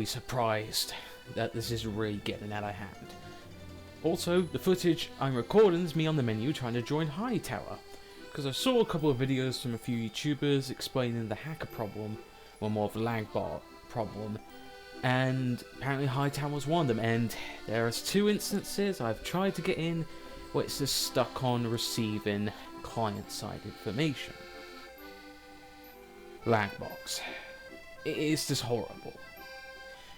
surprised that this is really getting out of hand. Also, the footage I'm recording is me on the menu trying to join Hightower, because I saw a couple of videos from a few YouTubers explaining the hacker problem, or more of the lag bar problem, and apparently Hightower was one of them, and there's 2 instances I've tried to get in where it's just stuck on receiving client-side information. Lagbox. It is just horrible.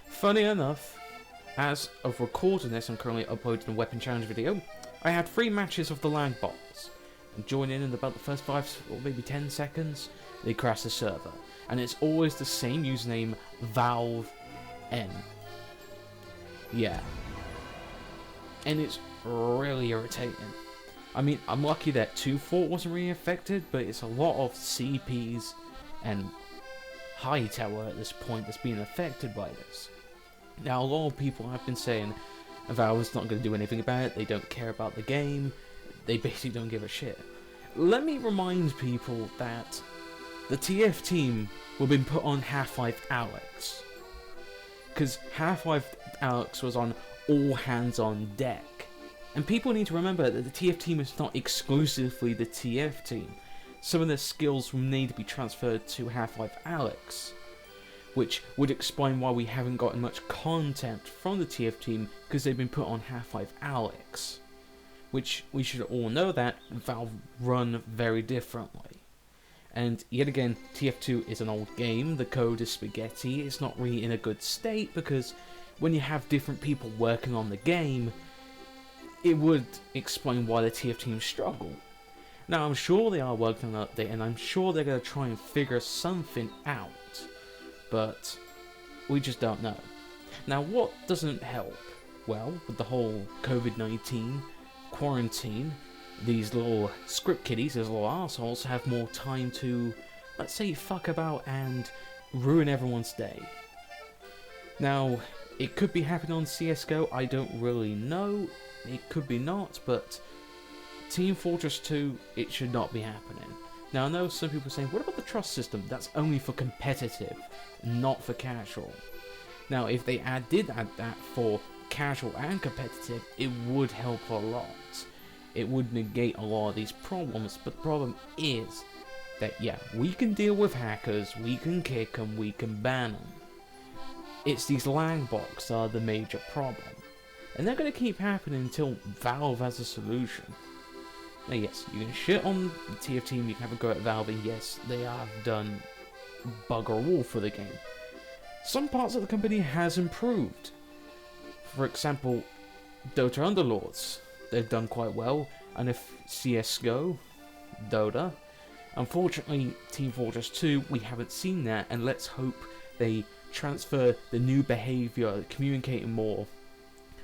Funny enough, as of recording this, I'm currently uploading a weapon challenge video. I had 3 matches of the Lagbox, and join in about the first 5 or maybe 10 seconds, they crash the server. And it's always the same username, Valve N. Yeah. And it's really irritating. I mean, I'm lucky that 2.4 wasn't really affected, but it's a lot of CPs and Hightower at this point that's being affected by this. Now, a lot of people have been saying Valve's not going to do anything about it, they don't care about the game, they basically don't give a shit. Let me remind people that the TF team will be put on Half-Life Alyx, because Half-Life Alyx was on all hands on deck. And people need to remember that the TF team is not exclusively the TF team. Some of their skills will need to be transferred to Half-Life Alyx, which would explain why we haven't gotten much content from the TF team, because they've been put on Half-Life Alyx, which we should all know that Valve run very differently. And yet again, TF2 is an old game, the code is spaghetti, it's not really in a good state, because when you have different people working on the game, it would explain why the TF team struggle. Now, I'm sure they are working on an update, and I'm sure they're going to try and figure something out, but we just don't know. Now, what doesn't help? Well, with the whole COVID-19 quarantine, these little script kiddies, these little assholes, have more time to, let's say, fuck about and ruin everyone's day. Now, it could be happening on CSGO, I don't really know, it could be not, but Team Fortress 2, it should not be happening. Now, I know some people are saying, what about the trust system? That's only for competitive, not for casual. Now, if they did add that for casual and competitive, it would help a lot. It would negate a lot of these problems, but the problem is that, yeah, we can deal with hackers, we can kick them, we can ban them. It's these Lagbox that are the major problem. And they're going to keep happening until Valve has a solution. Now yes, you can shit on the TF team, you can have a go at Valve, and yes, they have done bugger all for the game. Some parts of the company has improved. For example, Dota Underlords, they've done quite well, and if CSGO, Dota, unfortunately Team Fortress 2, we haven't seen that, and let's hope they transfer the new behaviour, communicating more,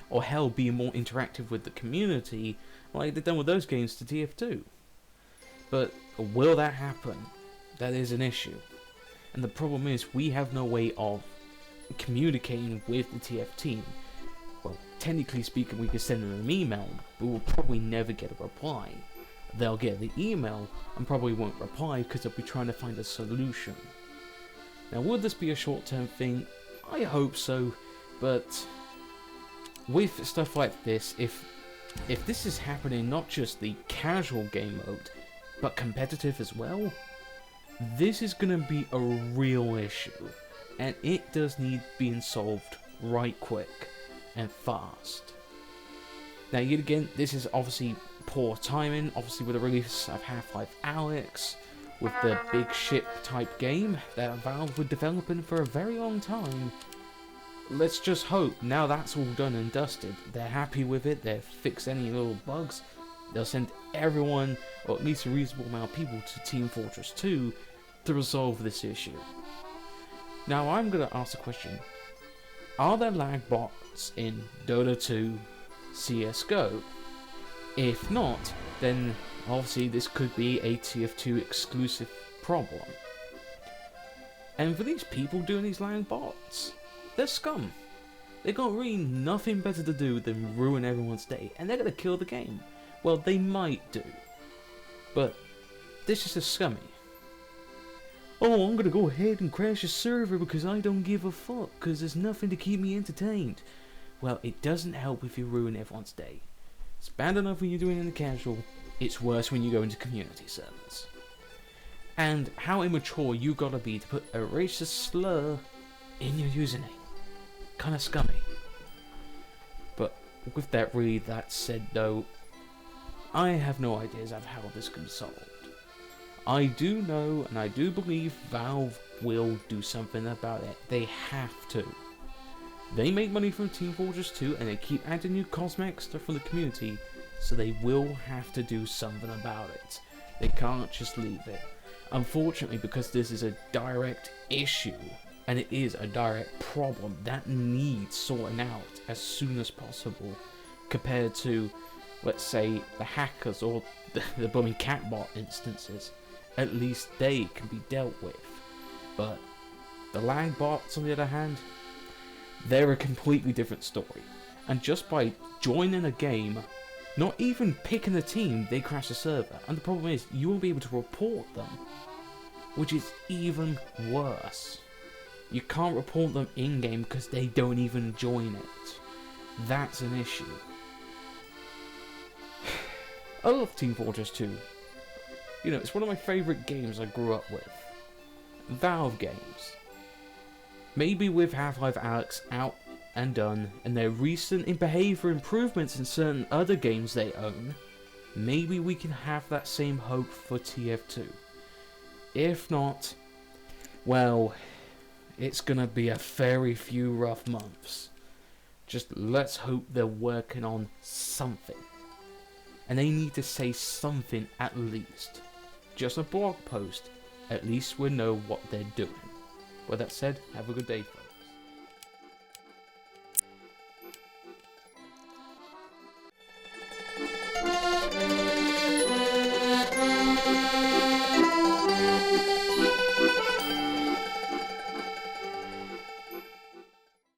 or hell, being more interactive with the community, like they've done with those games, to TF2. But will that happen? That is an issue. And the problem is, we have no way of communicating with the TF team. Well, technically speaking, we could send them an email, but we'll probably never get a reply. They'll get the email, and probably won't reply, because they'll be trying to find a solution. Now, would this be a short-term thing? I hope so, but with stuff like this, if this is happening, not just the casual game mode, but competitive as well, this is going to be a real issue, and it does need being solved right quick and fast. Now, yet again, this is obviously poor timing, obviously with the release of Half-Life Alyx, with the big ship type game that Valve were developing for a very long time. Let's just hope now that's all done and dusted, they're happy with it, they've fixed any little bugs, they'll send everyone, or at least a reasonable amount of people, to Team Fortress 2 to resolve this issue. Now, I'm going to ask a question. Are there lag bots in Dota 2 CSGO? If not, then obviously this could be a TF2 exclusive problem. And for these people doing these lag bots, they're scum. They got really nothing better to do than ruin everyone's day, and they're going to kill the game. Well, they might do, but this is just scummy. oh, I'm gonna go ahead and crash a server because I don't give a fuck, because there's nothing to keep me entertained. Well, it doesn't help if you ruin everyone's day. It's bad enough when you're doing it in the casual, it's worse when you go into community servers. And how immature you gotta be to put a racist slur in your username. Kinda scummy. But with that said though, I have no ideas of how this can be solved. I do know and I do believe Valve will do something about it. They have to. They make money from Team Fortress 2 and they keep adding new cosmetic stuff from the community, so they will have to do something about it. They can't just leave it. Unfortunately, because this is a direct issue, and it is a direct problem that needs sorting out as soon as possible, compared to, let's say, the hackers or the blooming catbot instances. At least they can be dealt with. But the lag bots, on the other hand, they're a completely different story. And just by joining a game, not even picking a team, they crash the server. And the problem is, you won't be able to report them, which is even worse. You can't report them in-game because they don't even join it. That's an issue. I love Team Fortress 2. You know, it's one of my favourite games I grew up with. Valve games. Maybe with Half-Life Alyx out and done, and their recent behaviour improvements in certain other games they own, maybe we can have that same hope for TF2. If not, well, it's gonna be a very few rough months. Just let's hope they're working on something. And they need to say something at least. Just a blog post. At least we know what they're doing. With that said, have a good day, folks.